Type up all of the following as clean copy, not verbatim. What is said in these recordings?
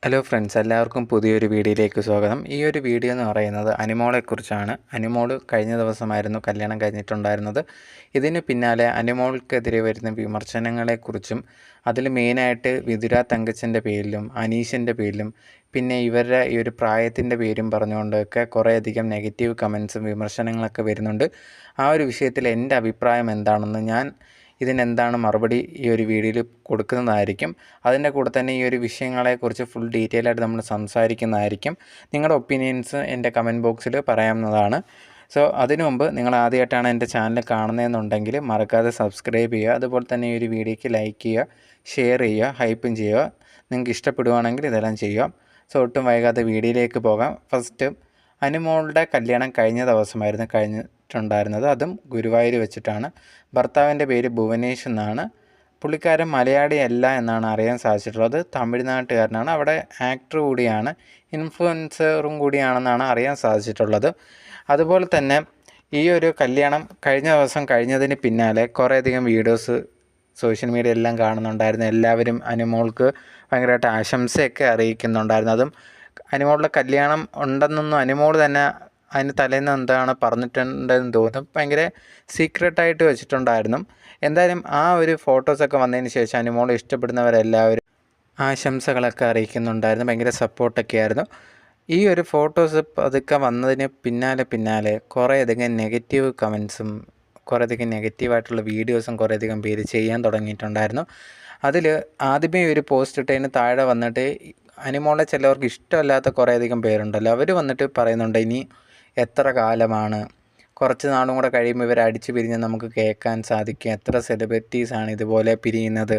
Hello friends, എല്ലാവർക്കും പുതിയൊരു വീഡിയോയിലേക്ക് സ്വാഗതം. ഈ ഒരു വീഡിയോ എന്ന് പറയുന്നത് അനിമോളെക്കുറിച്ചാണ്. അനിമോൾ കഴിഞ്ഞ ദിവസമായിരുന്നു കല്യാണം കഴിഞ്ഞിട്ടുണ്ടായിരുന്നത്. ഇതിന് പിന്നാലെ അനിമോൾക്കെതിരെ വരുന്ന വിമർശനങ്ങളെക്കുറിച്ചും അതിൽ മെയിനായിട്ട് വിതുര തങ്കച്ചൻ്റെ പേരിലും അനീഷിൻ്റെ പേരിലും പിന്നെ ഇവരുടെ ഈ ഒരു പ്രായത്തിൻ്റെ പേരും പറഞ്ഞുകൊണ്ടൊക്കെ കുറേയധികം നെഗറ്റീവ് കമൻസും വിമർശനങ്ങളൊക്കെ വരുന്നുണ്ട്. ആ ഒരു വിഷയത്തിൽ എൻ്റെ അഭിപ്രായം എന്താണെന്ന് ഞാൻ ഇതിനെന്താണ് മറുപടി ഈ ഒരു വീഡിയോയിൽ കൊടുക്കുന്നതായിരിക്കും. അതിൻ്റെ കൂടെ തന്നെ ഈ ഒരു വിഷയങ്ങളെക്കുറിച്ച് ഫുൾ ഡീറ്റെയിൽ ആയിട്ട് നമ്മൾ സംസാരിക്കുന്നതായിരിക്കും. നിങ്ങളുടെ ഒപ്പീനിയൻസ് എൻ്റെ കമൻറ്റ് ബോക്സിൽ പറയാവുന്നതാണ്. സോ അതിനു മുമ്പ് നിങ്ങൾ ആദ്യമായിട്ടാണ് എൻ്റെ ചാനൽ കാണുന്നതെന്നുണ്ടെങ്കിൽ മറക്കാതെ സബ്സ്ക്രൈബ് ചെയ്യുക. അതുപോലെ തന്നെ ഈ ഒരു വീഡിയോയ്ക്ക് ലൈക്ക് ചെയ്യുക, ഷെയർ ചെയ്യുക, ഹൈപ്പും ചെയ്യുക. നിങ്ങൾക്ക് ഇഷ്ടപ്പെടുവാണെങ്കിൽ ഇതെല്ലാം ചെയ്യുക. സോ ഒട്ടും വൈകാതെ വീഡിയോയിലേക്ക് പോകാം. ഫസ്റ്റ്, അനുമോളുടെ കല്യാണം കഴിഞ്ഞ ദിവസമായിരുന്നു കഴിഞ്ഞിട്ടുണ്ടായിരുന്നത്. അതും ഗുരുവായൂർ വെച്ചിട്ടാണ്. ഭർത്താവിൻ്റെ പേര് ഭുവനേഷ് എന്നാണ്. പുള്ളിക്കാരൻ മലയാളിയല്ല എന്നാണ് അറിയാൻ സാധിച്ചിട്ടുള്ളത്. തമിഴ്നാട്ടുകാരനാണ്. അവിടെ ആക്ടർ കൂടിയാണ്, ഇൻഫ്ലുവൻസറും കൂടിയാണെന്നാണ് അറിയാൻ സാധിച്ചിട്ടുള്ളത്. അതുപോലെ തന്നെ ഈ ഒരു കല്യാണം കഴിഞ്ഞ ദിവസം കഴിഞ്ഞതിന് പിന്നാലെ കുറേയധികം വീഡിയോസ് സോഷ്യൽ മീഡിയ എല്ലാം കാണുന്നുണ്ടായിരുന്നു. എല്ലാവരും അനുമോൾക്ക് ഭയങ്കരമായിട്ട് ആശംസയൊക്കെ അറിയിക്കുന്നുണ്ടായിരുന്നു. അതും അനുമോളുടെ കല്യാണം ഉണ്ടെന്നൊന്നും അനുമോൾ തന്നെ അതിന് തലേന്ന് എന്താണ് പറഞ്ഞിട്ടുണ്ടെന്ന് തോന്നും. ഭയങ്കര സീക്രട്ടായിട്ട് വെച്ചിട്ടുണ്ടായിരുന്നു. എന്തായാലും ആ ഒരു ഫോട്ടോസൊക്കെ വന്നതിന് ശേഷം അനുമോളെ ഇഷ്ടപ്പെടുന്നവരെല്ലാവരും ആശംസകളൊക്കെ അറിയിക്കുന്നുണ്ടായിരുന്നു. ഭയങ്കര സപ്പോർട്ടൊക്കെ ആയിരുന്നു. ഈ ഒരു ഫോട്ടോസ് അതൊക്കെ വന്നതിന് പിന്നാലെ കുറേയധികം നെഗറ്റീവ് കമൻസും കുറേയധികം നെഗറ്റീവായിട്ടുള്ള വീഡിയോസും കുറേയധികം പേര് ചെയ്യാൻ തുടങ്ങിയിട്ടുണ്ടായിരുന്നു. അതിൽ ആദ്യമേ ഒരു പോസ്റ്റ് ഇട്ടതിന് താഴെ വന്നിട്ട് അനുമോളെ ചിലവർക്ക് ഇഷ്ടമല്ലാത്ത കുറേയധികം പേരുണ്ടല്ലോ, അവർ വന്നിട്ട് പറയുന്നുണ്ട് ഇനി എത്ര കാലമാണ്, കുറച്ച് നാളും കൂടെ കഴിയുമ്പോൾ ഇവർ അടിച്ചു പിരിഞ്ഞ് നമുക്ക് കേൾക്കാൻ സാധിക്കും, എത്ര സെലിബ്രിറ്റീസാണ് ഇതുപോലെ പിരിയുന്നത്.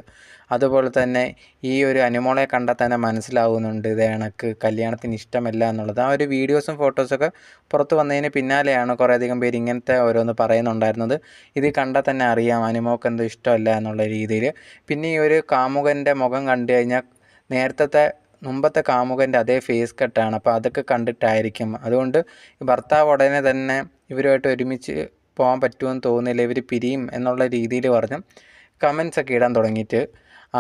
അതുപോലെ തന്നെ ഈ ഒരു അനുമോളെ കണ്ടാൽ തന്നെ മനസ്സിലാവുന്നുണ്ട് ഇത് കണക്ക് കല്യാണത്തിന് ഇഷ്ടമല്ല എന്നുള്ളത്. ആ ഒരു വീഡിയോസും ഫോട്ടോസൊക്കെ പുറത്ത് വന്നതിന് പിന്നാലെയാണ് കുറേയധികം പേര് ഇങ്ങനത്തെ ഓരോന്ന് പറയുന്നുണ്ടായിരുന്നത്. ഇത് കണ്ടാൽ തന്നെ അറിയാം അനുമോൾക്ക് എന്തോ ഇഷ്ടമല്ല എന്നുള്ള രീതിയിൽ. പിന്നെ ഈ ഒരു കാമുകൻ്റെ മുഖം കണ്ടു കഴിഞ്ഞാൽ മുമ്പത്തെ കാമുകൻ്റെ അതേ ഫേസ് കട്ടാണ്. അപ്പോൾ അതൊക്കെ കണ്ടിട്ടായിരിക്കും. അതുകൊണ്ട് ഭർത്താവ് ഉടനെ തന്നെ ഇവരുമായിട്ട് ഒരുമിച്ച് പോകാൻ പറ്റുമെന്ന് തോന്നുന്നില്ല, ഇവർ പിരിയും എന്നുള്ള രീതിയിൽ പറഞ്ഞ് കമൻസൊക്കെ ഇടാൻ തുടങ്ങിയിട്ട്,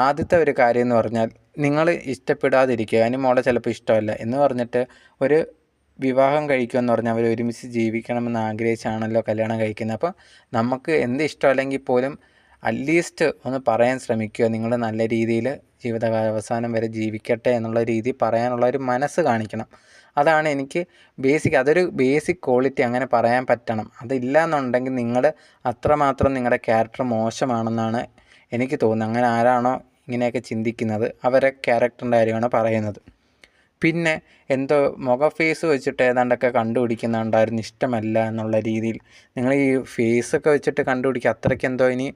ആദ്യത്തെ ഒരു കാര്യം എന്ന് പറഞ്ഞാൽ നിങ്ങൾ ഇഷ്ടപ്പെടാതിരിക്കുക. അനുമോളെ ചിലപ്പോൾ ഇഷ്ടമല്ല എന്ന് പറഞ്ഞിട്ട് ഒരു വിവാഹം കഴിക്കുമെന്ന് പറഞ്ഞാൽ അവർ ഒരുമിച്ച് ജീവിക്കണമെന്ന് ആഗ്രഹിച്ചാണല്ലോ കല്യാണം കഴിക്കുന്നത്. അപ്പോൾ നമുക്ക് എന്ത് ഇഷ്ടമല്ലെങ്കിൽ പോലും അറ്റ്ലീസ്റ്റ് ഒന്ന് പറയാൻ ശ്രമിക്കുക. നിങ്ങൾ നല്ല രീതിയിൽ ജീവിതകാല അവസാനം വരെ ജീവിക്കട്ടെ എന്നുള്ള രീതി പറയാനുള്ള ഒരു മനസ്സ് കാണിക്കണം. അതാണ് എനിക്ക് അതൊരു ബേസിക് ക്വാളിറ്റി, അങ്ങനെ പറയാൻ പറ്റണം. അതില്ല എന്നുണ്ടെങ്കിൽ നിങ്ങൾ അത്രമാത്രം നിങ്ങളുടെ ക്യാരക്ടർ മോശമാണെന്നാണ് എനിക്ക് തോന്നുന്നത്. അങ്ങനെ ആരാണോ ഇങ്ങനെയൊക്കെ ചിന്തിക്കുന്നത് അവരെ ക്യാരക്ടറിൻ്റെ കാര്യമാണ് പറയുന്നത്. പിന്നെ എന്തോ ഫേസ് വെച്ചിട്ട് ഏതാണ്ടൊക്കെ കണ്ടുപിടിക്കുന്നുണ്ടായിരുന്നു ഇഷ്ടമല്ല എന്നുള്ള രീതിയിൽ. നിങ്ങൾ ഈ ഫേസൊക്കെ വെച്ചിട്ട് കണ്ടുപിടിക്കുക, അത്രയ്ക്ക് എന്തോ ഇനി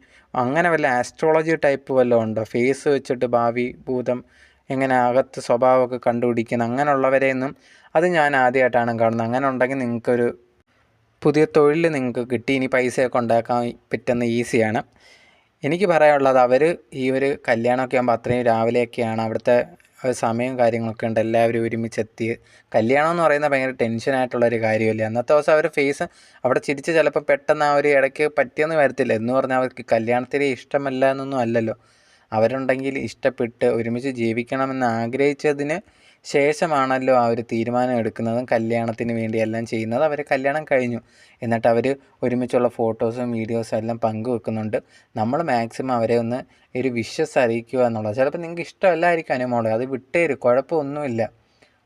അങ്ങനെ വല്ല ആസ്ട്രോളജി ടൈപ്പ് വല്ലതും ഉണ്ടോ? ഫേസ് വെച്ചിട്ട് ഭാവി ഭൂതം എങ്ങനെ അകത്ത് സ്വഭാവമൊക്കെ കണ്ടുപിടിക്കുന്ന അങ്ങനെയുള്ളവരെയൊന്നും അത് ഞാൻ ആദ്യമായിട്ടാണ് കാണുന്നത്. അങ്ങനെ ഉണ്ടെങ്കിൽ നിങ്ങൾക്കൊരു പുതിയ തൊഴിൽ നിങ്ങൾക്ക് കിട്ടി, ഇനി പൈസയൊക്കെ ഉണ്ടാക്കാൻ പറ്റുന്ന ഈസിയാണ്. എനിക്ക് പറയാനുള്ളത്, അവർ ഈ ഒരു കല്യാണമൊക്കെ ആകുമ്പോൾ അത്രയും രാവിലെയൊക്കെയാണ്, അവിടുത്തെ സമയവും കാര്യങ്ങളൊക്കെ ഉണ്ട്, എല്ലാവരും ഒരുമിച്ചെത്തി. കല്യാണം എന്ന് പറയുന്നത് ഭയങ്കര ടെൻഷനായിട്ടുള്ളൊരു കാര്യമല്ലേ. അന്നത്തെ ദിവസം അവർ ഫേസ് അവിടെ ചിരിച്ച് ചിലപ്പോൾ പെട്ടെന്ന് ആ ഒരു ഇടയ്ക്ക് പറ്റിയെന്ന് വരത്തില്ല. എന്ന് പറഞ്ഞാൽ അവർക്ക് കല്യാണത്തിലെ ഇഷ്ടമല്ല എന്നൊന്നും അല്ലല്ലോ. അവരുണ്ടെങ്കിൽ ഇഷ്ടപ്പെട്ട് ഒരുമിച്ച് ജീവിക്കണമെന്ന് ആഗ്രഹിച്ചതിന് ശേഷമാണല്ലോ ആ ഒരു തീരുമാനം എടുക്കുന്നതും കല്യാണത്തിന് വേണ്ടി എല്ലാം ചെയ്യുന്നത്. അവർ കല്യാണം കഴിഞ്ഞു, എന്നിട്ട് അവർ ഒരുമിച്ചുള്ള ഫോട്ടോസും വീഡിയോസും എല്ലാം പങ്കുവെക്കുന്നുണ്ട്. നമ്മൾ മാക്സിമം അവരെ ഒന്ന് ഒരു വിശ്വസ് അറിയിക്കുക എന്നുള്ളത്. ചിലപ്പോൾ നിങ്ങൾക്ക് ഇഷ്ടമല്ലായിരിക്കും അനുമോളെ, അത് വിട്ടേരും, കുഴപ്പമൊന്നുമില്ല.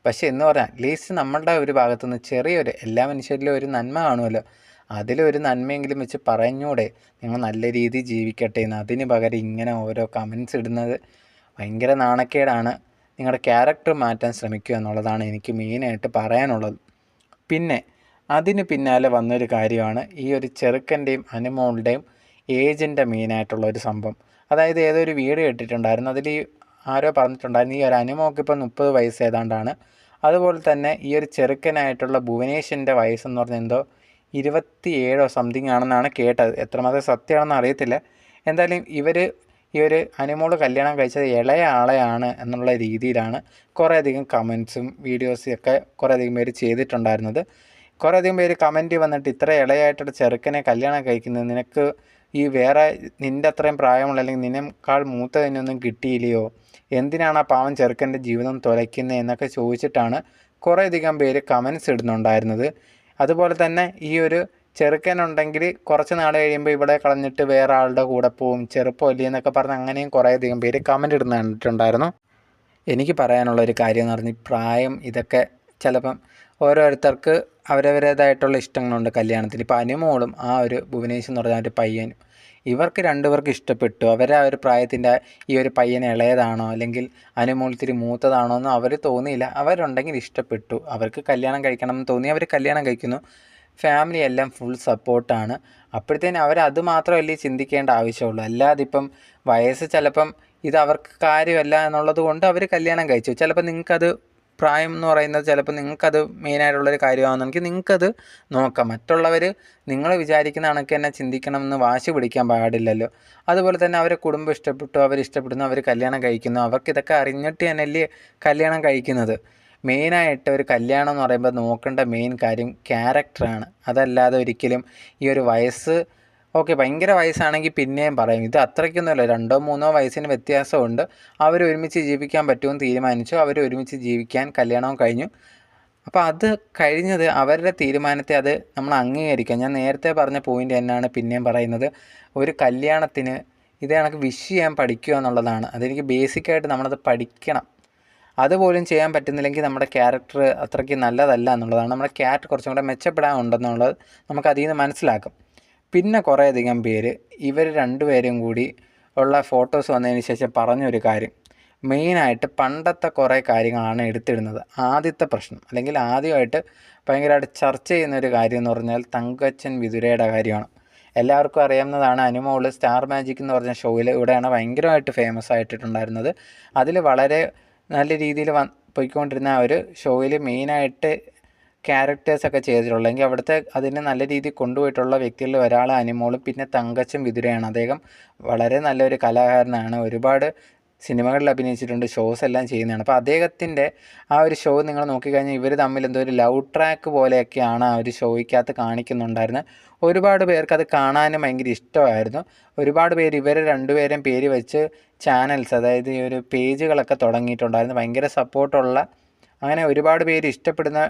പക്ഷേ എന്ന് പറഞ്ഞാൽ അറ്റ്ലീസ്റ്റ് നമ്മളുടെ ഒരു ഭാഗത്തുനിന്ന് ചെറിയൊരു, എല്ലാ മനുഷ്യരിലും ഒരു നന്മ കാണുമല്ലോ, അതിലൊരു നന്മയെങ്കിലും വെച്ച് പറഞ്ഞൂടെ നിങ്ങൾ നല്ല രീതിയിൽ ജീവിക്കട്ടെ എന്ന്. അതിന് പകരം ഇങ്ങനെ ഓരോ കമൻസ് ഇടുന്നത് ഭയങ്കര നാണക്കേടാണ്. നിങ്ങളുടെ ക്യാരക്ടർ മാറ്റാൻ ശ്രമിക്കുക എന്നുള്ളതാണ് എനിക്ക് മെയിനായിട്ട് പറയാനുള്ളത്. പിന്നെ അതിന് പിന്നാലെ വന്നൊരു കാര്യമാണ് ഈ ഒരു ചെറുക്കൻ്റെയും അനുമോളുടെയും ഏജിൻ്റെ മെയിനായിട്ടുള്ള ഒരു സംഭവം. അതായത് ഏതൊരു വീഡിയോ ഇട്ടിട്ടുണ്ടായിരുന്നു, അതിൽ ആരോ പറഞ്ഞിട്ടുണ്ടായിരുന്നു ഈ ഒരു അനുമോൾക്ക് ഇപ്പോൾ 30 വയസ്സ് ഏതാണ്ടാണ്. അതുപോലെ തന്നെ ഈ ഒരു ചെറുക്കനായിട്ടുള്ള ഭുവനേഷിൻ്റെ വയസ്സെന്ന് പറഞ്ഞാൽ എന്തോ 27 സംതിങ് ആണെന്നാണ് കേട്ടത്. എത്രമാത്രം സത്യമാണെന്ന് അറിയത്തില്ല. എന്തായാലും ഈ ഒരു അനുമോൾ കല്യാണം കഴിച്ചത് ഇളയ ആളെയാണ് എന്നുള്ള രീതിയിലാണ് കുറേയധികം കമൻസും വീഡിയോസും ഒക്കെ കുറേയധികം പേര് ചെയ്തിട്ടുണ്ടായിരുന്നത്. കുറേയധികം പേര് കമൻറ്റ് വന്നിട്ട്, ഇത്ര ഇളയായിട്ടുള്ള ചെറുക്കനെ കല്യാണം കഴിക്കുന്നത് നിനക്ക് ഈ വേറെ നിൻ്റെ അത്രയും പ്രായമുള്ള അല്ലെങ്കിൽ നിന്നെക്കാൾ മൂത്തതിനൊന്നും കിട്ടിയില്ലയോ, എന്തിനാണ് ആ പാവം ചെറുക്കൻ്റെ ജീവിതം തുലയ്ക്കുന്നത് എന്നൊക്കെ ചോദിച്ചിട്ടാണ് കുറേയധികം പേര് കമൻസ് ഇടുന്നുണ്ടായിരുന്നത്. അതുപോലെ തന്നെ ഈ ഒരു ചെറുക്കനുണ്ടെങ്കിൽ കുറച്ച് നാൾ കഴിയുമ്പോൾ ഇവിടെ കളഞ്ഞിട്ട് വേറെ ആളുടെ കൂടെ പോവും, ചെറുപ്പമല്ലേ എന്നൊക്കെ പറഞ്ഞ് അങ്ങനെയും കുറേയധികം പേര് കമൻ്റ് ഇടുന്ന കണ്ടിട്ടുണ്ടായിരുന്നു. എനിക്ക് പറയാനുള്ളൊരു കാര്യം എന്ന് പറഞ്ഞാൽ പ്രായം ഇതൊക്കെ ചിലപ്പം ഓരോരുത്തർക്ക് അവരവരുടേതായിട്ടുള്ള ഇഷ്ടങ്ങളുണ്ട് കല്യാണത്തിന്. ഇപ്പോൾ അനുമോളും ആ ഒരു ഭുവനേഷ് എന്ന് പറഞ്ഞ ഒരു പയ്യനും ഇവർക്ക് രണ്ടുപേർക്ക് ഇഷ്ടപ്പെട്ടു. അവരെ ആ ഒരു പ്രായത്തിൻ്റെ ഈ ഒരു പയ്യൻ ഇളയതാണോ അല്ലെങ്കിൽ അനുമോൾ ഇത്തിരി മൂത്തതാണോ എന്ന് അവർ തോന്നിയില്ല. അവരുണ്ടെങ്കിൽ ഇഷ്ടപ്പെട്ടു, അവർക്ക് കല്യാണം കഴിക്കണം എന്ന് തോന്നി, അവർ കല്യാണം കഴിക്കുന്നു. ഫാമിലി എല്ലാം ഫുൾ സപ്പോർട്ടാണ്. അപ്പോഴത്തേനും അവരത് മാത്രമല്ലേ ചിന്തിക്കേണ്ട ആവശ്യമുള്ളൂ. അല്ലാതെ ഇപ്പം വയസ്സ് ചിലപ്പം ഇത് അവർക്ക് കാര്യമല്ല എന്നുള്ളത് കൊണ്ട് അവർ കല്യാണം കഴിച്ചു. ചിലപ്പോൾ നിങ്ങൾക്കത് പ്രായം എന്ന് പറയുന്നത് ചിലപ്പോൾ നിങ്ങൾക്കത് മെയിനായിട്ടുള്ളൊരു കാര്യമാണെന്നെങ്കിൽ നിങ്ങൾക്കത് നോക്കാം. മറ്റുള്ളവർ നിങ്ങൾ വിചാരിക്കുന്ന കണക്ക് തന്നെ ചിന്തിക്കണമെന്ന് വാശി പിടിക്കാൻ പാടില്ലല്ലോ. അതുപോലെ തന്നെ അവരെ കുടുംബം ഇഷ്ടപ്പെട്ടു, അവരിഷ്ടപ്പെടുന്നു, അവർ കല്യാണം കഴിക്കുന്നു. അവർക്കിതൊക്കെ അറിഞ്ഞിട്ട് തന്നെയല്ലേ കല്യാണം കഴിക്കുന്നത്. മെയിനായിട്ട് ഒരു കല്യാണം എന്ന് പറയുമ്പോൾ നോക്കേണ്ട മെയിൻ കാര്യം ക്യാരക്ടറാണ്. അതല്ലാതെ ഒരിക്കലും ഈ ഒരു വയസ്സ് ഓക്കെ ഭയങ്കര വയസ്സാണെങ്കിൽ പിന്നെയും പറയും, ഇത് അത്രയ്ക്കൊന്നുമല്ല, 2-3 വയസ്സിന് വ്യത്യാസമുണ്ട്. അവർ ഒരുമിച്ച് ജീവിക്കാൻ പറ്റുമെന്ന് തീരുമാനിച്ചു, അവർ ഒരുമിച്ച് ജീവിക്കാൻ കല്യാണവും കഴിഞ്ഞു. അപ്പോൾ അത് കഴിഞ്ഞത് അവരുടെ തീരുമാനത്തെ അത് നമ്മൾ അംഗീകരിക്കാം. ഞാൻ നേരത്തെ പറഞ്ഞ പോയിൻ്റ് തന്നെയാണ് പിന്നെയും പറയുന്നത്. ഒരു കല്യാണത്തിന് ഇത് കണക്ക് വിഷ് ചെയ്യാൻ പഠിക്കുക എന്നുള്ളതാണ്. അതെനിക്ക് ബേസിക്കായിട്ട് നമ്മളത് പഠിക്കണം. അതുപോലും ചെയ്യാൻ പറ്റുന്നില്ലെങ്കിൽ നമ്മുടെ ക്യാരക്ടർ അത്രയ്ക്ക് നല്ലതല്ല എന്നുള്ളതാണ്. നമ്മുടെ ക്യാരക്ടർ കുറച്ചും കൂടെ മെച്ചപ്പെടാനുണ്ടെന്നുള്ളത് നമുക്ക് അതിൽ നിന്ന് മനസ്സിലാക്കും. പിന്നെ കുറേയധികം പേര് ഇവർ രണ്ടുപേരും കൂടി ഉള്ള ഫോട്ടോസ് വന്നതിന് ശേഷം പറഞ്ഞൊരു കാര്യം, മെയിനായിട്ട് പണ്ടത്തെ കുറേ കാര്യങ്ങളാണ് എടുത്തിടുന്നത്. ആദ്യത്തെ പ്രശ്നം അല്ലെങ്കിൽ ആദ്യമായിട്ട് ഭയങ്കരമായിട്ട് ചർച്ച ചെയ്യുന്നൊരു കാര്യം എന്ന് പറഞ്ഞാൽ തങ്കച്ചൻ വിതുരയുടെ കാര്യമാണ്. എല്ലാവർക്കും അറിയാവുന്നതാണ്. അനുമോൾ സ്റ്റാർ മാജിക് എന്ന് പറഞ്ഞ ഷോയിൽ ഇവിടെയാണ് ഭയങ്കരമായിട്ട് ഫേമസ് ആയിട്ടുണ്ടായിരുന്നത്. അതിൽ വളരെ നല്ല രീതിയിൽ പോയിക്കൊണ്ടിരുന്ന ആ ഒരു ഷോയിൽ മെയിനായിട്ട് ക്യാരക്ടേഴ്സൊക്കെ ചെയ്തിട്ടുള്ളെങ്കിൽ അവിടുത്തെ അതിനെ നല്ല രീതിയിൽ കൊണ്ടുപോയിട്ടുള്ള വ്യക്തികളിൽ ഒരാൾ അനുമോളും പിന്നെ തങ്കച്ചൻ വിതുരയാണ്. അദ്ദേഹം വളരെ നല്ലൊരു കലാകാരനാണ്, ഒരുപാട് സിനിമകളിൽ അഭിനയിച്ചിട്ടുണ്ട്, ഷോസ് എല്ലാം ചെയ്യുന്നതാണ്. അപ്പോൾ അദ്ദേഹത്തിൻ്റെ ആ ഒരു ഷോ നിങ്ങൾ നോക്കിക്കഴിഞ്ഞാൽ ഇവർ തമ്മിൽ എന്തോ ഒരു ലവ് ട്രാക്ക് പോലെയൊക്കെയാണ് ആ ഒരു ഷോയ്ക്കകത്ത് കാണിക്കുന്നുണ്ടായിരുന്നത്. ഒരുപാട് പേർക്ക് അത് കാണാനും ഭയങ്കര ഇഷ്ടമായിരുന്നു. ഒരുപാട് പേര് ഇവർ രണ്ടുപേരും പേര് വെച്ച് ചാനൽസ്, അതായത് ഈ ഒരു പേജുകളൊക്കെ തുടങ്ങിയിട്ടുണ്ടായിരുന്നു. ഭയങ്കര സപ്പോർട്ടുള്ള, അങ്ങനെ ഒരുപാട് പേര് ഇഷ്ടപ്പെടുന്ന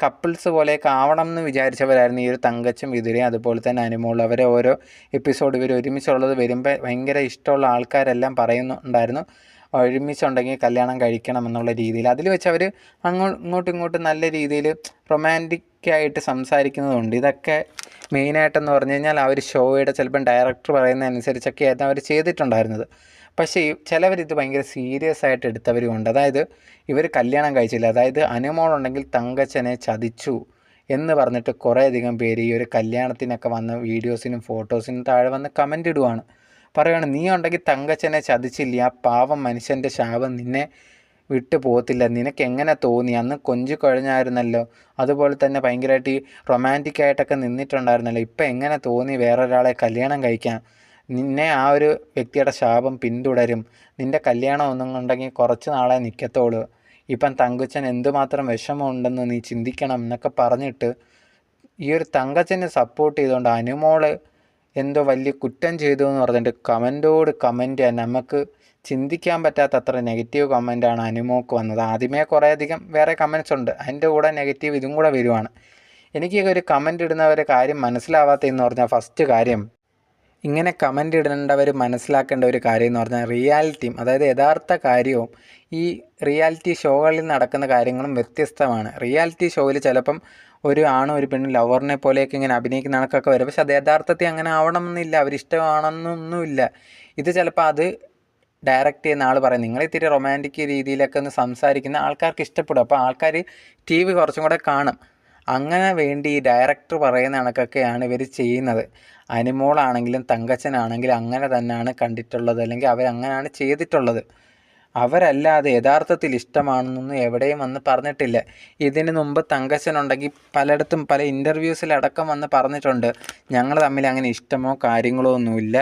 കപ്പിൾസ് പോലെയൊക്കെ ആവണം എന്ന് വിചാരിച്ചവരായിരുന്നു ഈ ഒരു തങ്കച്ചും വിതുരയും അതുപോലെ തന്നെ അനുമോൾ. അവരെ ഓരോ എപ്പിസോഡ് ഇവർ ഒരുമിച്ചുള്ളത് വരുമ്പോൾ ഭയങ്കര ഇഷ്ടമുള്ള ആൾക്കാരെല്ലാം പറയുന്നുണ്ടായിരുന്നു ഒരുമിച്ചുണ്ടെങ്കിൽ കല്യാണം കഴിക്കണം എന്നുള്ള രീതിയിൽ. അതിൽ വെച്ച് അവർ ഇങ്ങോട്ടും നല്ല രീതിയിൽ റൊമാൻറ്റിക്കായിട്ട് സംസാരിക്കുന്നതുണ്ട്. ഇതൊക്കെ മെയിനായിട്ടെന്ന് പറഞ്ഞു കഴിഞ്ഞാൽ ആ ഒരു ഷോയുടെ ചിലപ്പം ഡയറക്ടർ പറയുന്നതനുസരിച്ചൊക്കെ ആയിരുന്നു അവർ ചെയ്തിട്ടുണ്ടായിരുന്നത്. പക്ഷേ ചിലവരിത് ഭയങ്കര സീരിയസ് ആയിട്ട് എടുത്തവരുമുണ്ട്. അതായത് ഇവർ കല്യാണം കഴിച്ചില്ല, അതായത് അനുമോളുണ്ടെങ്കിൽ തങ്കച്ചനെ ചതിച്ചു എന്ന് പറഞ്ഞിട്ട് കുറേയധികം പേര് ഈ ഒരു കല്യാണത്തിനൊക്കെ വന്ന വീഡിയോസിനും ഫോട്ടോസിനും താഴെ വന്ന് കമൻ്റ് ഇടുവാണ്. പറയുകയാണ്, നീ ഉണ്ടെങ്കിൽ തങ്കച്ചനെ ചതിച്ചില്ല, ആ പാവം മനുഷ്യൻ്റെ ശാപം നിന്നെ വിട്ടു പോകത്തില്ല, നിനക്ക് എങ്ങനെ തോന്നി, അന്ന് കൊഞ്ചു കഴിഞ്ഞായിരുന്നല്ലോ, അതുപോലെ തന്നെ ഭയങ്കരമായിട്ട് ഈ റൊമാൻറ്റിക്കായിട്ടൊക്കെ നിന്നിട്ടുണ്ടായിരുന്നല്ലോ, ഇപ്പം എങ്ങനെ തോന്നി വേറൊരാളെ കല്യാണം കഴിക്കാൻ, നിന്നെ ആ ഒരു വ്യക്തിയുടെ ശാപം പിന്തുടരും, നിൻ്റെ കല്യാണം ഒന്നുണ്ടെങ്കിൽ കുറച്ച് നാളെ നിൽക്കത്തുള്ളൂ, ഇപ്പം തങ്കച്ചൻ എന്തുമാത്രം വിഷമമുണ്ടെന്ന് നീ ചിന്തിക്കണം എന്നൊക്കെ പറഞ്ഞിട്ട് ഈ ഒരു തങ്കച്ചനെ സപ്പോർട്ട് ചെയ്തുകൊണ്ട് അനുമോള് എന്തോ വലിയ കുറ്റം ചെയ്തു എന്ന് പറഞ്ഞിട്ട് കമൻറ്റോട് കമൻറ്റ് നമുക്ക് ചിന്തിക്കാൻ പറ്റാത്ത അത്ര നെഗറ്റീവ് കമൻറ്റാണ് അനുമോക്ക് വന്നത്. ആദ്യമേ കുറേയധികം വേറെ കമൻറ്റ്സ് ഉണ്ട്, അതിൻ്റെ കൂടെ നെഗറ്റീവ് ഇതും കൂടെ വരുവാണ്. എനിക്ക് ഒരു കമൻറ്റ് ഇടുന്നവരെ കാര്യം മനസ്സിലാവാത്തതെന്ന് പറഞ്ഞാൽ ഫസ്റ്റ് കാര്യം, ഇങ്ങനെ കമൻ്റ് ഇടേണ്ടവർ മനസ്സിലാക്കേണ്ട ഒരു കാര്യം എന്ന് പറഞ്ഞാൽ റിയാലിറ്റിയും, അതായത് യഥാർത്ഥ കാര്യവും ഈ റിയാലിറ്റി ഷോകളിൽ നടക്കുന്ന കാര്യങ്ങളും വ്യത്യസ്തമാണ്. റിയാലിറ്റി ഷോയിൽ ചിലപ്പം ഒരു ആണും ഒരു പെണ്ണും ലവറിനെ പോലെയൊക്കെ ഇങ്ങനെ അഭിനയിക്കുന്ന കണക്കൊക്കെ വരും, പക്ഷെ അത് യഥാർത്ഥത്തിൽ അങ്ങനെ ആവണമെന്നില്ല, അവരിഷ്ടമാണെന്നൊന്നുമില്ല. ഇത് ചിലപ്പോൾ അത് ഡയറക്റ്റ് ചെയ്യുന്ന ആൾ പറയും, നിങ്ങൾ ഇത്തിരി റൊമാൻറ്റിക് രീതിയിലൊക്കെ ഒന്ന് സംസാരിക്കുന്ന ആൾക്കാർക്ക് ഇഷ്ടപ്പെടും, അപ്പോൾ ആൾക്കാർ TV കുറച്ചും കൂടെ കാണും. അങ്ങനെ വേണ്ടി ഈ ഡയറക്ടർ പറയുന്ന കണക്കൊക്കെയാണ് ഇവർ ചെയ്യുന്നത്. അനുമോളാണെങ്കിലും തങ്കച്ചനാണെങ്കിലും അങ്ങനെ തന്നെയാണ് കണ്ടിട്ടുള്ളത്, അല്ലെങ്കിൽ അവരങ്ങനെയാണ് ചെയ്തിട്ടുള്ളത്. അവരല്ലാതെ യഥാർത്ഥത്തിൽ ഇഷ്ടമാണെന്നൊന്നും എവിടെയും വന്ന് പറഞ്ഞിട്ടില്ല. ഇതിന് മുമ്പ് തങ്കച്ചനുണ്ടെങ്കിൽ പലയിടത്തും പല ഇൻ്റർവ്യൂസിലടക്കം വന്ന് പറഞ്ഞിട്ടുണ്ട്, ഞങ്ങൾ തമ്മിൽ അങ്ങനെ ഇഷ്ടമോ കാര്യങ്ങളോ ഒന്നുമില്ല.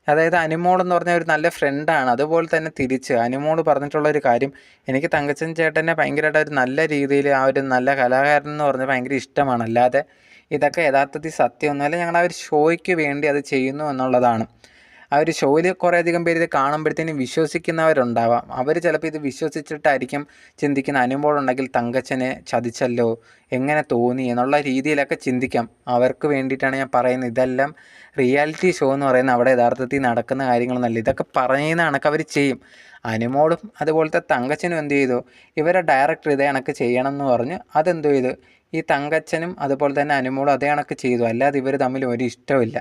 അതായത് അനുമോൾ എന്ന് പറഞ്ഞാൽ ഒരു നല്ല ഫ്രണ്ടാണ്. അതുപോലെ തന്നെ തിരിച്ച് അനുമോൾ പറഞ്ഞിട്ടുള്ളൊരു കാര്യം, എനിക്ക് തങ്കച്ചൻ ചേട്ടനെ ഭയങ്കരമായിട്ട് ഒരു നല്ല രീതിയിൽ ആ ഒരു നല്ല കലാകാരൻ എന്ന് പറഞ്ഞാൽ ഭയങ്കര ഇഷ്ടമാണ്, അല്ലാതെ ഇതൊക്കെ യഥാർത്ഥത്തിൽ സത്യമൊന്നുമല്ല, ഞങ്ങൾ ആ ഒരു ഷോയ്ക്ക് വേണ്ടി അത് ചെയ്യുന്നു എന്നുള്ളതാണ്. ആ ഒരു ഷോയിൽ കുറേയധികം പേര് ഇത് കാണുമ്പോഴത്തേനും വിശ്വസിക്കുന്നവരുണ്ടാവാം. അവർ ചിലപ്പോൾ ഇത് വിശ്വസിച്ചിട്ടായിരിക്കും ചിന്തിക്കുന്ന അനുമോളുണ്ടെങ്കിൽ തങ്കച്ചനെ ചതിച്ചല്ലോ, എങ്ങനെ തോന്നി എന്നുള്ള രീതിയിലൊക്കെ ചിന്തിക്കാം. അവർക്ക് വേണ്ടിയിട്ടാണ് ഞാൻ പറയുന്നത്. ഇതെല്ലാം റിയാലിറ്റി ഷോ എന്ന് പറയുന്നത് അവിടെ യഥാർത്ഥത്തിൽ നടക്കുന്ന കാര്യങ്ങളൊന്നുമല്ല. ഇതൊക്കെ പറയുന്ന കണക്ക് അവർ ചെയ്യും. അനുമോളും അതുപോലത്തെ തങ്കച്ചനും എന്ത് ചെയ്തു, ഇവരെ ഡയറക്ടർ ഇതേ കണക്ക് ചെയ്യണം എന്ന് പറഞ്ഞ് അതെന്തു ചെയ്തു, ഈ തങ്കച്ചനും അതുപോലെ തന്നെ അനുമോളും അതേ കണക്ക് ചെയ്തു. അല്ലാതെ ഇവർ തമ്മിൽ ഒരു ഇഷ്ടമില്ല.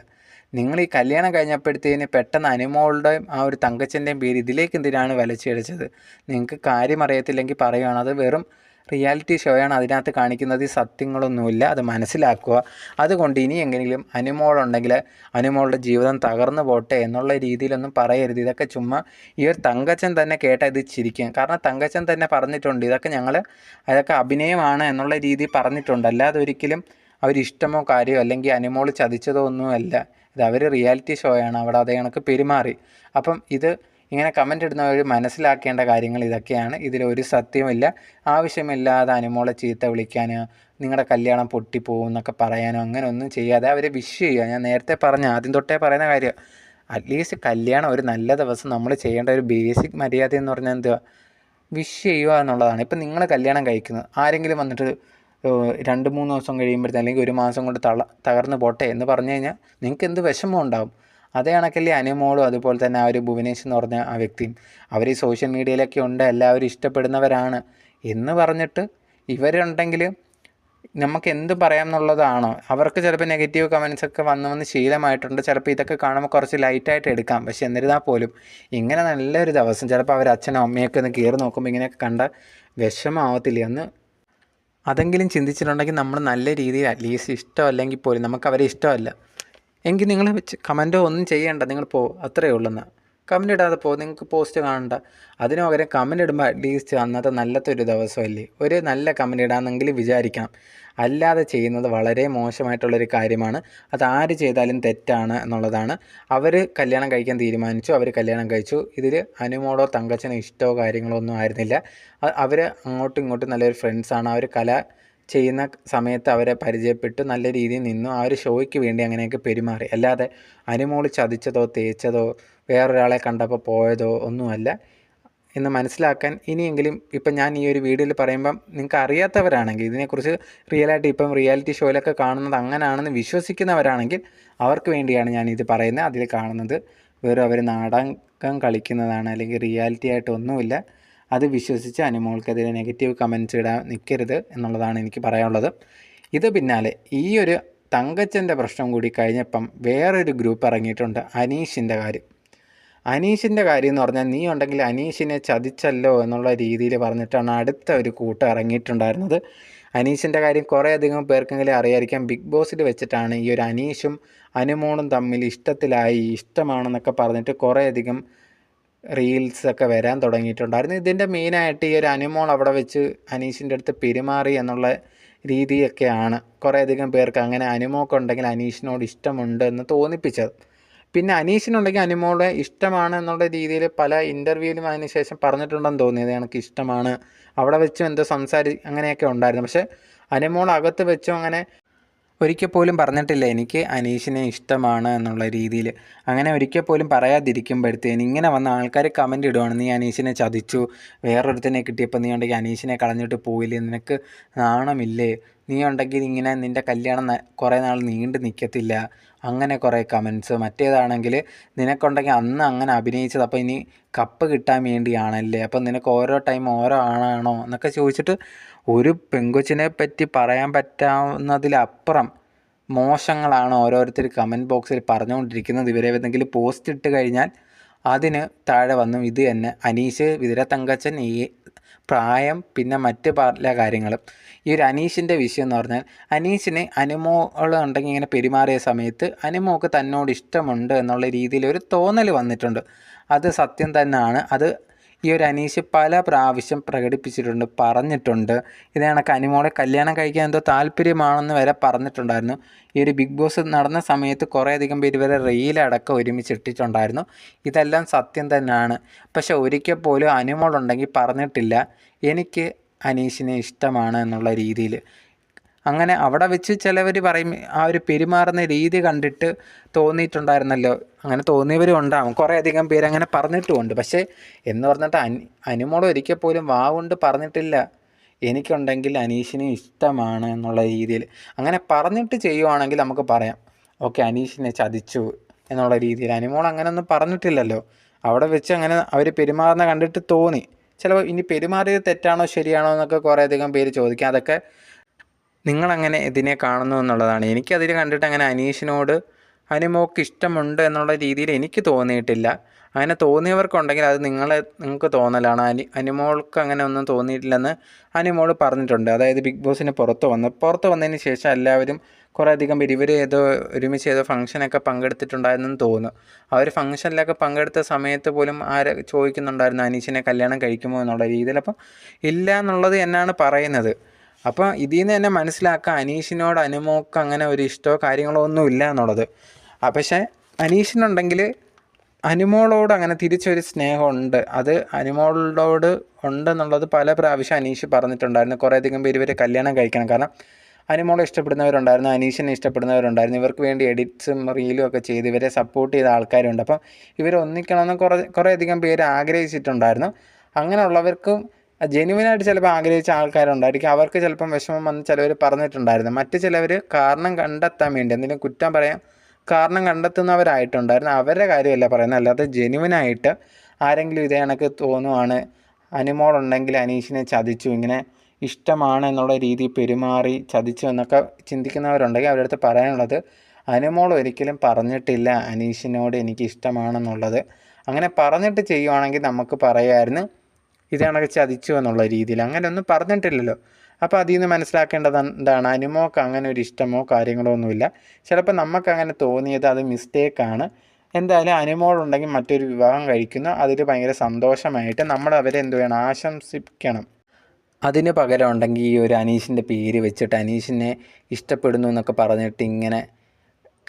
നിങ്ങൾ ഈ കല്യാണം കഴിഞ്ഞപ്പോഴത്തേന് പെട്ടെന്ന് അനുമോളുടെയും ആ ഒരു തങ്കച്ചൻ്റെയും പേര് ഇതിലേക്ക് എന്തിനാണ് വലിച്ചിഴച്ചത്? നിങ്ങൾക്ക് കാര്യം അറിയത്തില്ലെങ്കിൽ പറയുകയാണ്. അത് വെറും റിയാലിറ്റി ഷോയാണ്, അതിനകത്ത് കാണിക്കുന്നത് സത്യങ്ങളൊന്നുമില്ല, അത് മനസ്സിലാക്കുക. അതുകൊണ്ട് ഇനി എങ്ങനെയും അനുമോളുണ്ടെങ്കിൽ അനുമോളുടെ ജീവിതം തകർന്നു പോട്ടെ എന്നുള്ള രീതിയിലൊന്നും പറയരുത്. ഇതൊക്കെ ചുമ്മാ ഈ ഒരു തങ്കച്ചൻ തന്നെ കേട്ടാൽ ഇത് ചിരിക്കും. കാരണം തങ്കച്ചൻ തന്നെ പറഞ്ഞിട്ടുണ്ട്, അതൊക്കെ അഭിനയമാണ് എന്നുള്ള രീതിയിൽ പറഞ്ഞിട്ടുണ്ട്. അല്ലാതെ ഒരിക്കലും അവരിഷ്ടമോ കാര്യമോ അല്ലെങ്കിൽ അനുമോൾ ചതിച്ചതോ ഒന്നുമല്ല. ഇത് അവർ റിയാലിറ്റി ഷോയാണ്, അവിടെ അതേ കണക്ക് പെരുമാറി. അപ്പം ഇത് ഇങ്ങനെ കമൻ്റ് ഇടുന്നവർ മനസ്സിലാക്കേണ്ട കാര്യങ്ങൾ ഇതൊക്കെയാണ്. ഇതിലൊരു സത്യമില്ല. ആവശ്യമില്ലാതെ അനുമോളെ ചീത്ത വിളിക്കാനോ നിങ്ങളുടെ കല്യാണം പൊട്ടിപ്പോകും എന്നൊക്കെ പറയാനോ അങ്ങനെ ഒന്നും ചെയ്യാതെ അവരെ വിഷ് ചെയ്യുക. ഞാൻ നേരത്തെ ആദ്യം തൊട്ടേ പറയുന്ന കാര്യം, അറ്റ്ലീസ്റ്റ് കല്യാണം ഒരു നല്ല ദിവസം നമ്മൾ ചെയ്യേണ്ട ഒരു ബേസിക് മര്യാദ എന്ന് പറഞ്ഞാൽ എന്തുവാ, വിഷ് ചെയ്യുക എന്നുള്ളതാണ്. ഇപ്പം നിങ്ങൾ കല്യാണം കഴിക്കുന്നത് ആരെങ്കിലും വന്നിട്ട് 2-3 ദിവസം കഴിയുമ്പോഴത്തേക്കും അല്ലെങ്കിൽ ഒരു മാസം കൊണ്ട് തകർന്ന് പോട്ടെ എന്ന് പറഞ്ഞു കഴിഞ്ഞാൽ നിങ്ങൾക്ക് എന്ത് വിഷമം ഉണ്ടാവും? അതേ കണക്കല്ലേ അനുമോളും അതുപോലെ തന്നെ ആ ഒരു ഭുവനേഷ് എന്ന് പറഞ്ഞ ആ വ്യക്തിയും. അവർ ഈ സോഷ്യൽ മീഡിയയിലൊക്കെ ഉണ്ട്, എല്ലാവരും ഇഷ്ടപ്പെടുന്നവരാണ് എന്ന് പറഞ്ഞിട്ട് ഇവരുണ്ടെങ്കിൽ നമുക്ക് എന്ത് പറയാം എന്നുള്ളതാണോ? അവർക്ക് ചിലപ്പോൾ നെഗറ്റീവ് കമൻസൊക്കെ വന്ന് ശീലമായിട്ടുണ്ട്. ചിലപ്പോൾ ഇതൊക്കെ കാണുമ്പോൾ കുറച്ച് ലൈറ്റായിട്ട് എടുക്കാം. പക്ഷെ എന്നിരുന്നാൽ പോലും ഇങ്ങനെ നല്ലൊരു ദിവസം ചിലപ്പോൾ അവർ അച്ഛനും അമ്മയൊക്കെ ഒന്ന് കയറി നോക്കുമ്പോൾ ഇങ്ങനെയൊക്കെ കണ്ട വിഷമമാവത്തില്ലേ? ഒന്ന് അതെങ്കിലും ചിന്തിച്ചിട്ടുണ്ടെങ്കിൽ നമ്മൾ നല്ല രീതിയിൽ അറ്റ്ലീസ്റ്റ് ഇഷ്ടമല്ലെങ്കിൽ പോലും നമുക്ക് അവരെ ഇഷ്ടമല്ല എങ്കിൽ നിങ്ങൾ കമൻറ്റോ ഒന്നും ചെയ്യേണ്ട, നിങ്ങൾ അത്രയേ ഉള്ളെന്ന് കമൻ്റ് ഇടാതെ നിങ്ങൾക്ക് പോസ്റ്റ് കാണണ്ട. അതിന് പകരം കമൻ്റ് ഇടുമ്പോൾ അറ്റ്ലീസ്റ്റ് അന്നത്തെ നല്ലത്തെ ഒരു ദിവസമല്ലേ, ഒരു നല്ല കമൻ്റ് ഇടാമെന്നെങ്കിലും വിചാരിക്കണം. അല്ലാതെ ചെയ്യുന്നത് വളരെ മോശമായിട്ടുള്ളൊരു കാര്യമാണ്. അത് ആര് ചെയ്താലും തെറ്റാണ് എന്നുള്ളതാണ്. അവർ കല്യാണം കഴിക്കാൻ തീരുമാനിച്ചു, അവർ കല്യാണം കഴിച്ചു. ഇതിൽ അനുമോളോ തങ്കച്ചനോ ഇഷ്ടമോ കാര്യങ്ങളോ ഒന്നും ആയിരുന്നില്ല. അവർ അങ്ങോട്ടും ഇങ്ങോട്ടും നല്ലൊരു ഫ്രണ്ട്സാണ്. അവർ ചെയ്യുന്ന സമയത്ത് അവരെ പരിചയപ്പെട്ടു, നല്ല രീതിയിൽ നിന്നു. ആ ഒരു ഷോയ്ക്ക് വേണ്ടി അങ്ങനെയൊക്കെ പെരുമാറി. അല്ലാതെ അനുമോൾ ചതിച്ചതോ തേച്ചതോ വേറൊരാളെ കണ്ടപ്പോൾ പോയതോ ഒന്നുമല്ല എന്ന് മനസ്സിലാക്കാൻ ഇനിയെങ്കിലും ഇപ്പം ഞാൻ ഈ ഒരു വീഡിയോയിൽ പറയുമ്പം നിങ്ങൾക്ക് അറിയാത്തവരാണെങ്കിൽ ഇതിനെക്കുറിച്ച് റിയലായിട്ട് ഇപ്പം റിയാലിറ്റി ഷോയിലൊക്കെ കാണുന്നത് അങ്ങനെയാണെന്ന് വിശ്വസിക്കുന്നവരാണെങ്കിൽ അവർക്ക് വേണ്ടിയാണ് ഞാനിത് പറയുന്നത്. അതിൽ കാണുന്നത് വെറും അവർ നാടകം കളിക്കുന്നതാണ്, അല്ലെങ്കിൽ റിയാലിറ്റി ആയിട്ടൊന്നുമില്ല. അത് വിശ്വസിച്ച് അനുമോൾക്കെതിരെ നെഗറ്റീവ് കമൻറ്റ്സ് ഇടാൻ നിൽക്കരുത് എന്നുള്ളതാണ് എനിക്ക് പറയാനുള്ളത്. ഇത് പിന്നാലെ ഈ ഒരു തങ്കച്ചൻ്റെ പ്രശ്നം കൂടി കഴിഞ്ഞപ്പം വേറൊരു ഗ്രൂപ്പ് ഇറങ്ങിയിട്ടുണ്ട്, അനീഷിൻ്റെ കാര്യം. അനീഷിൻ്റെ കാര്യം എന്ന് പറഞ്ഞാൽ നീ ഉണ്ടെങ്കിൽ അനീഷിനെ ചതിച്ചല്ലോ എന്നുള്ള രീതിയിൽ പറഞ്ഞിട്ടാണ് അടുത്ത ഒരു കൂട്ടം ഇറങ്ങിയിട്ടുണ്ടായിരുന്നത്. അനീഷിൻ്റെ കാര്യം കുറേയധികം പേർക്കെങ്കിലും അറിയായിരിക്കാം. ബിഗ് ബോസിൽ വെച്ചിട്ടാണ് ഈ ഒരു അനീഷും അനുമോളും തമ്മിൽ ഇഷ്ടമാണെന്നൊക്കെ പറഞ്ഞിട്ട് കുറേയധികം റീൽസൊക്കെ വരാൻ തുടങ്ങിയിട്ടുണ്ടായിരുന്നു. ഇതിൻ്റെ മെയിനായിട്ട് ഈ ഒരു അനുമോൾ അവിടെ വെച്ച് അനീഷിൻ്റെ അടുത്ത് പെരുമാറി എന്നുള്ള രീതിയൊക്കെയാണ് കുറേയധികം പേർക്ക് അങ്ങനെ അനുമോൾക്കുണ്ടെങ്കിൽ അനീഷിനോട് ഇഷ്ടമുണ്ട് എന്ന് തോന്നിപ്പിച്ചത്. പിന്നെ അനീഷിനുണ്ടെങ്കിൽ അനുമോളെ ഇഷ്ടമാണ് എന്നുള്ള രീതിയിൽ പല ഇൻ്റർവ്യൂവിലും അതിന് ശേഷം പറഞ്ഞിട്ടുണ്ടെന്ന് തോന്നിയത് എനിക്ക് ഇഷ്ടമാണ്, അവിടെ വെച്ചും എന്തോ അങ്ങനെയൊക്കെ ഉണ്ടായിരുന്നു. പക്ഷേ അനുമോൾ അകത്ത് വെച്ചും അങ്ങനെ ഒരിക്കൽ പോലും പറഞ്ഞിട്ടില്ല എനിക്ക് അനീഷിനെ ഇഷ്ടമാണ് എന്നുള്ള രീതിയിൽ. അങ്ങനെ ഒരിക്കൽ പോലും പറയാതിരിക്കുമ്പോഴത്തേന് ഇങ്ങനെ വന്ന ആൾക്കാർ കമൻ്റ് ഇടുവാണ്, നീ അനീഷിനെ ചതിച്ചു, വേറൊരുത്തനെ കിട്ടിയപ്പോൾ നീ ഉണ്ടെങ്കിൽ അനീഷിനെ കളഞ്ഞിട്ട് പോയില്ലേ, നിനക്ക് നാണമില്ലേ, നീ ഉണ്ടെങ്കിൽ ഇങ്ങനെ നിൻ്റെ കല്യാണം കുറേ നാൾ നീണ്ടു നിൽക്കത്തില്ല, അങ്ങനെ കുറേ കമൻറ്റ്സ്. മറ്റേതാണെങ്കിൽ നിനക്കുണ്ടെങ്കിൽ അന്ന് അങ്ങനെ അഭിനയിച്ചത് അപ്പോൾ ഇനി കപ്പ് കിട്ടാൻ വേണ്ടിയാണല്ലേ, അപ്പം നിനക്ക് ഓരോ ടൈം ഓരോ ആണാണോ എന്നൊക്കെ ചോദിച്ചിട്ട് ഒരു പെങ്കൊച്ചിനെ പറ്റി പറയാൻ പറ്റാവുന്നതിലപ്പുറം മോശങ്ങളാണ് ഓരോരുത്തർ കമൻറ്റ് ബോക്സിൽ പറഞ്ഞുകൊണ്ടിരിക്കുന്നത്. ഇവരെ ഏതെങ്കിലും പോസ്റ്റ് ഇട്ട് കഴിഞ്ഞാൽ അതിന് താഴെ വന്നു ഇത് തന്നെ അനീഷ്, വിതുര തങ്കച്ചൻ, ഈ പ്രായം, പിന്നെ മറ്റ് പല കാര്യങ്ങളും. ഈ ഒരു അനീഷിൻ്റെ വിഷയം എന്ന് പറഞ്ഞാൽ അനീഷിന് അനുമോൾ ഉണ്ടെങ്കിൽ ഇങ്ങനെ പെരുമാറിയ സമയത്ത് അനുമോൾക്ക് തന്നോട് ഇഷ്ടമുണ്ട് എന്നുള്ള രീതിയിൽ ഒരു തോന്നൽ വന്നിട്ടുണ്ട്. അത് സത്യം തന്നെയാണ്. അത് ഈ ഒരു അനീഷ് പല പ്രാവശ്യം പ്രകടിപ്പിച്ചിട്ടുണ്ട്, പറഞ്ഞിട്ടുണ്ട്. ഇത് കണക്ക് അനുമോളെ കല്യാണം കഴിക്കാൻ എന്തോ താല്പര്യമാണെന്ന് വരെ പറഞ്ഞിട്ടുണ്ടായിരുന്നു. ഈ ഒരു ബിഗ് ബോസ് നടന്ന സമയത്ത് കുറേയധികം പേര് വരെ റീലടക്കം ഒരുമിച്ചിട്ടിട്ടുണ്ടായിരുന്നു. ഇതെല്ലാം സത്യം തന്നെയാണ്. പക്ഷെ ഒരിക്കൽ പോലും അനുമോളുണ്ടെങ്കിൽ പറഞ്ഞിട്ടില്ല എനിക്ക് അനീഷിനെ ഇഷ്ടമാണ് എന്നുള്ള രീതിയിൽ. അങ്ങനെ അവിടെ വെച്ച് ചിലവർ പറയും ആ ഒരു പെരുമാറുന്ന രീതി കണ്ടിട്ട് തോന്നിയിട്ടുണ്ടായിരുന്നല്ലോ. അങ്ങനെ തോന്നിയവരും ഉണ്ടാകും, കുറേയധികം പേര് അങ്ങനെ പറഞ്ഞിട്ടുമുണ്ട്. പക്ഷേ എന്ന് പറഞ്ഞിട്ട് അനുമോൾ ഒരിക്കൽ പോലും വാ കൊണ്ട് പറഞ്ഞിട്ടില്ല എനിക്കുണ്ടെങ്കിൽ അനീഷിനെ ഇഷ്ടമാണ് എന്നുള്ള രീതിയിൽ. അങ്ങനെ പറഞ്ഞിട്ട് ചെയ്യുവാണെങ്കിൽ നമുക്ക് പറയാം ഓക്കെ അനീഷിനെ ചതിച്ചു എന്നുള്ള രീതിയിൽ. അനുമോൾ അങ്ങനെയൊന്നും പറഞ്ഞിട്ടില്ലല്ലോ. അവിടെ വെച്ച് അങ്ങനെ അവർ പെരുമാറുന്ന കണ്ടിട്ട് തോന്നി. ചിലപ്പോൾ ഇനി പെരുമാറിയത് തെറ്റാണോ ശരിയാണോ എന്നൊക്കെ കുറേയധികം പേര് ചോദിക്കാം. അതൊക്കെ നിങ്ങളങ്ങനെ ഇതിനെ കാണുന്നു എന്നുള്ളതാണ്. എനിക്കതിൽ കണ്ടിട്ട് അങ്ങനെ അനീഷിനോട് അനുമോൾക്ക് ഇഷ്ടമുണ്ട് എന്നുള്ള രീതിയിൽ എനിക്ക് തോന്നിയിട്ടില്ല. അങ്ങനെ തോന്നിയവർക്കുണ്ടെങ്കിൽ അത് നിങ്ങൾക്ക് തോന്നലാണ്. അനുമോൾക്ക് അങ്ങനെ ഒന്നും തോന്നിയിട്ടില്ലെന്ന് അനുമോൾ പറഞ്ഞിട്ടുണ്ട്. അതായത് ബിഗ് ബോസിന് പുറത്ത് വന്നതിന് ശേഷം എല്ലാവരും കുറേയധികം പേര് ഇവർ ഒരുമിച്ച് ഏതോ ഫംഗ്ഷനൊക്കെ പങ്കെടുത്തിട്ടുണ്ടായിരുന്നെന്ന് തോന്നുന്നു. ആ ഒരു ഫംഗ്ഷനിലൊക്കെ പങ്കെടുത്ത സമയത്ത് പോലും ചോദിക്കുന്നുണ്ടായിരുന്നു അനീഷിനെ കല്യാണം കഴിക്കുമോ എന്നുള്ള രീതിയിൽ. അപ്പം ഇല്ല എന്നുള്ളത് എന്നാണ് പറയുന്നത്. അപ്പോൾ ഇതിൽ നിന്ന് തന്നെ മനസ്സിലാക്കാം അനീഷിനോട് അനുമോൾക്ക് അങ്ങനെ ഒരു ഇഷ്ടമോ കാര്യങ്ങളോ ഒന്നും ഇല്ല എന്നുള്ളത്. പക്ഷേ അനീഷിനുണ്ടെങ്കിൽ അനുമോളോട് അങ്ങനെ തിരിച്ചൊരു സ്നേഹമുണ്ട്. അത് അനുമോളോട് ഉണ്ടെന്നുള്ളത് പല പ്രാവശ്യം അനീഷ് പറഞ്ഞിട്ടുണ്ടായിരുന്നു. കുറേയധികം പേര് ഇവരെ കല്യാണം കഴിക്കണം. കാരണം അനുമോളെ ഇഷ്ടപ്പെടുന്നവരുണ്ടായിരുന്നു, അനീഷിനെ ഇഷ്ടപ്പെടുന്നവരുണ്ടായിരുന്നു. ഇവർക്ക് വേണ്ടി എഡിറ്റ്സും റീലും ഒക്കെ ചെയ്ത് ഇവരെ സപ്പോർട്ട് ചെയ്ത ആൾക്കാരുണ്ട്. അപ്പം ഇവർ ഒന്നിക്കണമെന്ന് കുറേയധികം പേര് ആഗ്രഹിച്ചിട്ടുണ്ടായിരുന്നു. അങ്ങനെയുള്ളവർക്കും ജെന്യുവനായിട്ട് ചിലപ്പോൾ ആഗ്രഹിച്ച ആൾക്കാരുണ്ടായിരിക്കും. അവർക്ക് ചിലപ്പം വിഷമം വന്ന് ചിലവർ പറഞ്ഞിട്ടുണ്ടായിരുന്നു. മറ്റ് ചിലവർ കാരണം കണ്ടെത്താൻ വേണ്ടി എന്തെങ്കിലും കുറ്റം പറയാൻ കാരണം കണ്ടെത്തുന്നവരായിട്ടുണ്ടായിരുന്നു. അവരുടെ കാര്യമല്ല പറയുന്നത്. അല്ലാതെ ജെന്യുവനായിട്ട് ആരെങ്കിലും ഇതേ കണക്ക് തോന്നുവാണ് അനുമോളുണ്ടെങ്കിൽ അനീഷിനെ ചതിച്ചു, ഇങ്ങനെ ഇഷ്ടമാണ് എന്നുള്ള രീതിയിൽ പെരുമാറി ചതിച്ചു എന്നൊക്കെ ചിന്തിക്കുന്നവരുണ്ടെങ്കിൽ അവരുടെ അടുത്ത് പറയാനുള്ളത് അനുമോൾ ഒരിക്കലും പറഞ്ഞിട്ടില്ല അനീഷിനോട് എനിക്ക് ഇഷ്ടമാണെന്നുള്ളത്. അങ്ങനെ പറഞ്ഞിട്ട് ചെയ്യുവാണെങ്കിൽ നമുക്ക് പറയാമായിരുന്നു ഇത് കണക്ക് ചതിച്ചു എന്നുള്ള രീതിയിൽ. അങ്ങനെയൊന്നും പറഞ്ഞിട്ടില്ലല്ലോ. അപ്പോൾ അതിൽ നിന്ന് മനസ്സിലാക്കേണ്ടത് എന്താണ്, അനുമോൾക്ക് അങ്ങനെ ഒരു ഇഷ്ടമോ കാര്യങ്ങളോ ഒന്നുമില്ല. ചിലപ്പോൾ നമുക്കങ്ങനെ തോന്നിയത് അത് മിസ്റ്റേക്കാണ്. എന്തായാലും അനുമോളുണ്ടെങ്കിൽ മറ്റൊരു വിവാഹം കഴിക്കുന്നു, അതിൽ ഭയങ്കര സന്തോഷമായിട്ട് നമ്മൾ അവരെ എന്ത് വേണം, ആശംസിക്കണം. അതിന് പകരം ഉണ്ടെങ്കിൽ ഈ ഒരു അനീഷിൻ്റെ പേര് വെച്ചിട്ട് അനീഷിനെ ഇഷ്ടപ്പെടുന്നു എന്നൊക്കെ പറഞ്ഞിട്ട് ഇങ്ങനെ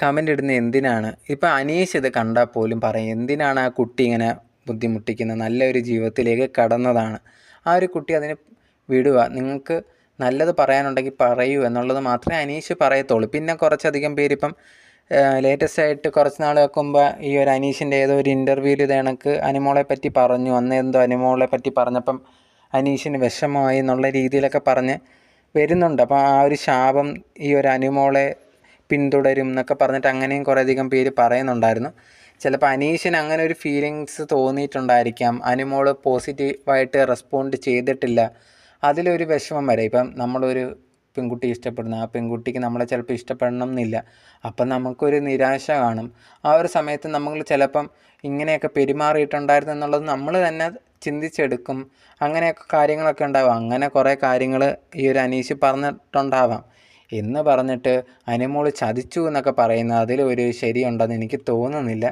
കമൻ്റ് ഇടുന്നത് എന്തിനാണ്? ഇപ്പോൾ അനീഷ് ഇത് കണ്ടാൽ പോലും പറയും എന്തിനാണ് ആ കുട്ടി ഇങ്ങനെ ബുദ്ധിമുട്ടിക്കുന്നത്, നല്ലൊരു ജീവിതത്തിലേക്ക് കടന്നതാണ്. ആ ഒരു കുട്ടി അതിന് വിടുക. നിങ്ങൾക്ക് നല്ലത് പറയാനുണ്ടെങ്കിൽ പറയൂ എന്നുള്ളത് മാത്രമേ അനീഷ് പറയത്തുള്ളൂ. പിന്നെ കുറച്ചധികം പേരിപ്പം ലേറ്റസ്റ്റ് ആയിട്ട് കുറച്ച് നാൾ വെക്കുമ്പോൾ ഈ ഒരു അനീഷിൻ്റെ ഏതോ ഒരു ഇൻ്റർവ്യൂവിൽ ഇത് കണക്ക് അനുമോളെ പറ്റി പറഞ്ഞു. അന്ന് എന്തോ അനുമോളെ പറ്റി പറഞ്ഞപ്പം അനീഷിന് വിഷമമായി എന്നുള്ള രീതിയിലൊക്കെ പറഞ്ഞ് വരുന്നുണ്ട്. അപ്പോൾ ആ ഒരു ശാപം ഈ ഒരു അനുമോളെ പിന്തുടരും എന്നൊക്കെ പറഞ്ഞിട്ട് അങ്ങനെയും കുറേയധികം പേര് പറയുന്നുണ്ടായിരുന്നു. ചിലപ്പോൾ അനീഷിന് അങ്ങനെ ഒരു ഫീലിങ്സ് തോന്നിയിട്ടുണ്ടായിരിക്കാം. അനുമോൾ പോസിറ്റീവായിട്ട് റെസ്പോണ്ട് ചെയ്തിട്ടില്ല, അതിലൊരു വിഷമം വരെ. ഇപ്പം നമ്മളൊരു പെൺകുട്ടി ഇഷ്ടപ്പെടുന്നു, ആ പെൺകുട്ടിക്ക് നമ്മളെ ചിലപ്പോൾ ഇഷ്ടപ്പെടണം എന്നില്ല. അപ്പം നമുക്കൊരു നിരാശ കാണും. ആ ഒരു സമയത്ത് നമ്മൾ ചിലപ്പം ഇങ്ങനെയൊക്കെ പെരുമാറിയിട്ടുണ്ടായിരുന്നു എന്നുള്ളത് നമ്മൾ തന്നെ ചിന്തിച്ചെടുക്കും. അങ്ങനെയൊക്കെ കാര്യങ്ങളൊക്കെ ഉണ്ടാവാം. അങ്ങനെ കുറേ കാര്യങ്ങൾ ഈ ഒരു അനീഷ് പറഞ്ഞിട്ടുണ്ടാവാം. എന്ന് പറഞ്ഞിട്ട് അനുമോൾ ചതിച്ചു എന്നൊക്കെ പറയുന്നത് അതിലൊരു ശരിയുണ്ടെന്ന് എനിക്ക് തോന്നുന്നില്ല.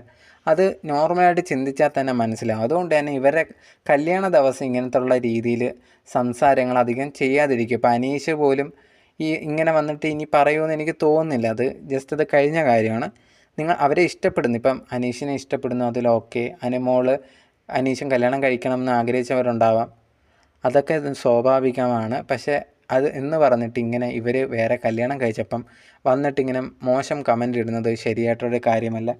അത് നോർമലായിട്ട് ചിന്തിച്ചാൽ തന്നെ മനസ്സിലാവും. അതുകൊണ്ട് തന്നെ ഇവരെ കല്യാണ ദിവസം ഇങ്ങനത്തുള്ള രീതിയിൽ സംസാരങ്ങൾ അധികം ചെയ്യാതിരിക്കും. ഇപ്പോൾ അനീഷ് പോലും ഇങ്ങനെ വന്നിട്ട് ഇനി പറയുമെന്ന് എനിക്ക് തോന്നുന്നില്ല. അത് ജസ്റ്റ് അത് കഴിഞ്ഞ കാര്യമാണ്. നിങ്ങൾ അവരെ ഇഷ്ടപ്പെടുന്നു, ഇപ്പം അനീഷിനെ ഇഷ്ടപ്പെടുന്നു, അതിൽ ഓക്കെ. അനുമോൾ അനീഷും കല്യാണം കഴിക്കണം എന്ന് ആഗ്രഹിച്ചവരുണ്ടാവാം, അതൊക്കെ സ്വാഭാവികമാണ്. പക്ഷേ അത് എന്ന് പറഞ്ഞിട്ട് ഇങ്ങനെ ഇവർ വേറെ കല്യാണം കഴിച്ചപ്പം വന്നിട്ടിങ്ങനെ മോശം കമൻ്റ് ഇടുന്നത് ശരിയായിട്ടൊരു കാര്യമല്ല.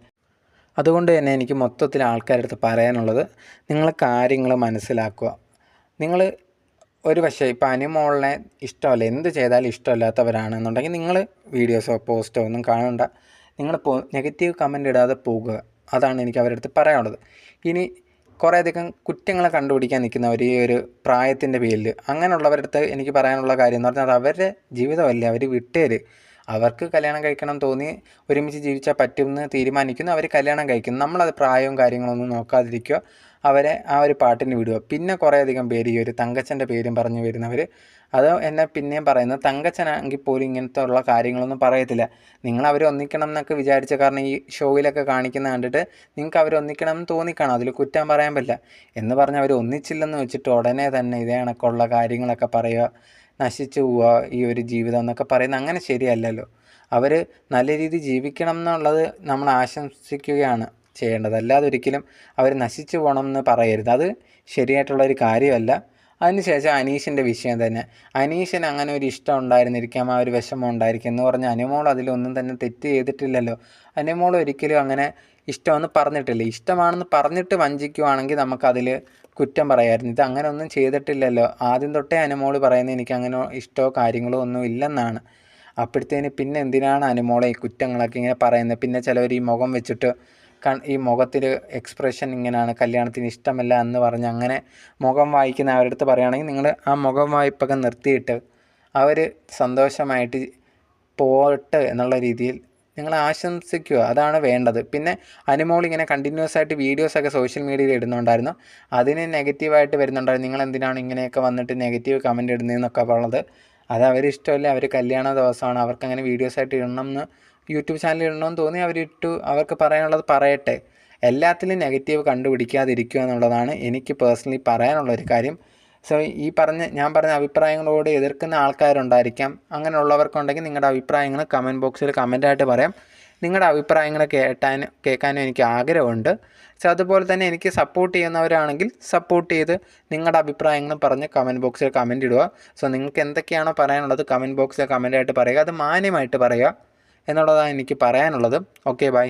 അതുകൊണ്ട് തന്നെ എനിക്ക് മൊത്തത്തിൽ ആൾക്കാരുടെ അടുത്ത് പറയാനുള്ളത്, നിങ്ങൾ കാര്യങ്ങൾ മനസ്സിലാക്കുക. നിങ്ങൾ ഒരു പക്ഷേ ഇപ്പോൾ അനുമോളിനെ ഇഷ്ടമല്ല, എന്ത് ചെയ്താലും ഇഷ്ടമല്ലാത്തവരാണെന്നുണ്ടെങ്കിൽ നിങ്ങൾ വീഡിയോസോ പോസ്റ്റോ ഒന്നും കാണണ്ട. നിങ്ങൾ നെഗറ്റീവ് കമൻ്റ് ഇടാതെ പോകുക. അതാണ് എനിക്ക് അവരുടെ അടുത്ത് പറയാനുള്ളത്. ഇനി കുറേയധികം കുറ്റങ്ങൾ കണ്ടുപിടിക്കാൻ നിൽക്കുന്നവർ ഈ ഒരു പ്രായത്തിൻ്റെ പേരിൽ, അങ്ങനെയുള്ളവരുടെ അടുത്ത് എനിക്ക് പറയാനുള്ള കാര്യം എന്ന് പറഞ്ഞാൽ അത് അവരുടെ ജീവിതമല്ലേ, അവർ വിട്ടേര്. അവർക്ക് കല്യാണം കഴിക്കണം തോന്നി ഒരുമിച്ച് ജീവിച്ചാൽ പറ്റുമെന്ന് തീരുമാനിക്കുന്നു, അവർ കല്യാണം കഴിക്കുന്നു. നമ്മളത് പ്രായവും കാര്യങ്ങളൊന്നും നോക്കാതിരിക്കുക, അവരെ ആ ഒരു പാട്ടിന് വിടുക. പിന്നെ കുറേയധികം പേര് ഈ ഒരു തങ്കച്ചൻ്റെ പേരും പറഞ്ഞു വരുന്നവർ, അത് എന്നെ പിന്നെയും പറയുന്നത്, തങ്കച്ചനാണെങ്കിൽ പോലും ഇങ്ങനത്തെ ഉള്ള കാര്യങ്ങളൊന്നും പറയത്തില്ല. നിങ്ങൾ അവർ ഒന്നിക്കണം എന്നൊക്കെ വിചാരിച്ച കാരണം ഈ ഷോയിലൊക്കെ കാണിക്കുന്ന കണ്ടിട്ട് നിങ്ങൾക്ക് അവർ ഒന്നിക്കണം എന്ന് തോന്നിക്കാണോ, അതിൽ കുറ്റം പറയാൻ പറ്റില്ല. എന്ന് പറഞ്ഞാൽ അവർ ഒന്നിച്ചില്ലെന്ന് വെച്ചിട്ട് ഉടനെ തന്നെ ഇതേ കണക്കുള്ള കാര്യങ്ങളൊക്കെ പറയുക, നശിച്ചു പോവുക ഈ ഒരു ജീവിതം എന്നൊക്കെ പറയുന്നത് അങ്ങനെ ശരിയല്ലല്ലോ. അവർ നല്ല രീതിയിൽ ജീവിക്കണം എന്നുള്ളത് നമ്മൾ ആശംസിക്കുകയാണ് ചെയ്യേണ്ടത്. അല്ലാതെ ഒരിക്കലും അവർ നശിച്ചു പോകണം എന്ന് പറയരുത്. അത് ശരിയായിട്ടുള്ളൊരു കാര്യമല്ല. അതിനുശേഷം അനീഷിൻ്റെ വിഷയം തന്നെ. അനീഷിന് അങ്ങനെ ഒരു ഇഷ്ടം ഉണ്ടായിരുന്നിരിക്കാം, ആ ഒരു വിഷമം ഉണ്ടായിരിക്കും എന്ന് പറഞ്ഞ് അനുമോൾ അതിലൊന്നും തന്നെ തെറ്റ് ചെയ്തിട്ടില്ലല്ലോ. അനുമോൾ ഒരിക്കലും അങ്ങനെ ഇഷ്ടമെന്ന് പറഞ്ഞിട്ടില്ല. ഇഷ്ടമാണെന്ന് പറഞ്ഞിട്ട് വഞ്ചിക്കുവാണെങ്കിൽ നമുക്കതിൽ കുറ്റം പറയാമായിരുന്നു. ഇത് അങ്ങനെ ഒന്നും ചെയ്തിട്ടില്ലല്ലോ. ആദ്യം തൊട്ടേ അനുമോൾ പറയുന്നത് എനിക്ക് അങ്ങനെ ഇഷ്ടമോ കാര്യങ്ങളോ ഒന്നും ഇല്ലെന്നാണ്. അപ്പോഴത്തേന് പിന്നെ എന്തിനാണ് അനുമോളെ ഈ കുറ്റങ്ങളൊക്കെ ഇങ്ങനെ പറയുന്നത്? പിന്നെ ചിലവർ ഈ മുഖം വെച്ചിട്ട് ഈ മുഖത്തിൽ എക്സ്പ്രഷൻ ഇങ്ങനെയാണ്, കല്യാണത്തിന് ഇഷ്ടമല്ല എന്ന് പറഞ്ഞ് അങ്ങനെ മുഖം വായിക്കുന്ന അവരുടെ അടുത്ത് പറയുകയാണെങ്കിൽ നിങ്ങൾ ആ മുഖം വായ്പൊക്കെ നിർത്തിയിട്ട് അവർ സന്തോഷമായിട്ട് പോട്ടെ എന്നുള്ള രീതിയിൽ നിങ്ങൾ ആശംസിക്കുക. അതാണ് വേണ്ടത്. പിന്നെ അനുമോൾ ഇങ്ങനെ കണ്ടിന്യൂസ് ആയിട്ട് വീഡിയോസൊക്കെ സോഷ്യൽ മീഡിയയിൽ ഇടുന്നുണ്ടായിരുന്നു. അതിന് നെഗറ്റീവായിട്ട് വരുന്നുണ്ടായിരുന്നു. നിങ്ങൾ എന്തിനാണ് ഇങ്ങനെയൊക്കെ വന്നിട്ട് നെഗറ്റീവ് കമൻറ്റ് ഇടുന്നതെന്നൊക്കെ പറഞ്ഞത്. അത് അവരിഷ്ടമല്ലേ, അവർ കല്യാണ ദിവസമാണ്, അവർക്കങ്ങനെ വീഡിയോസായിട്ട് ഇടണം എന്ന് യൂട്യൂബ് ചാനൽ ഇടണമെന്ന് തോന്നി അവരിട്ടു. അവർക്ക് പറയാനുള്ളത് പറയട്ടെ. എല്ലാത്തിലും നെഗറ്റീവ് കണ്ടുപിടിക്കാതിരിക്കുക എന്നുള്ളതാണ് എനിക്ക് പേഴ്സണലി പറയാനുള്ളൊരു കാര്യം. സോ ഞാൻ പറഞ്ഞ അഭിപ്രായങ്ങളോട് എതിർക്കുന്ന ആൾക്കാരുണ്ടായിരിക്കാം. അങ്ങനെയുള്ളവർക്കുണ്ടെങ്കിൽ നിങ്ങളുടെ അഭിപ്രായങ്ങൾ കമൻറ്റ് ബോക്സിൽ കമൻറ്റായിട്ട് പറയാം. നിങ്ങളുടെ അഭിപ്രായങ്ങൾ കേൾക്കാനും എനിക്ക് ആഗ്രഹമുണ്ട്. സോ അതുപോലെ തന്നെ എനിക്ക് സപ്പോർട്ട് ചെയ്യുന്നവരാണെങ്കിൽ സപ്പോർട്ട് ചെയ്ത് നിങ്ങളുടെ അഭിപ്രായങ്ങളും പറഞ്ഞ് കമൻറ്റ് ബോക്സിൽ കമൻറ്റ് ഇടുക. സോ നിങ്ങൾക്ക് എന്തൊക്കെയാണോ പറയാനുള്ളത് കമൻറ്റ് ബോക്സിൽ കമൻറ്റായിട്ട് പറയുക. അത് മാന്യമായിട്ട് പറയുക എന്നുള്ളതാണ് എനിക്ക് പറയാനുള്ളത്. Okay, by.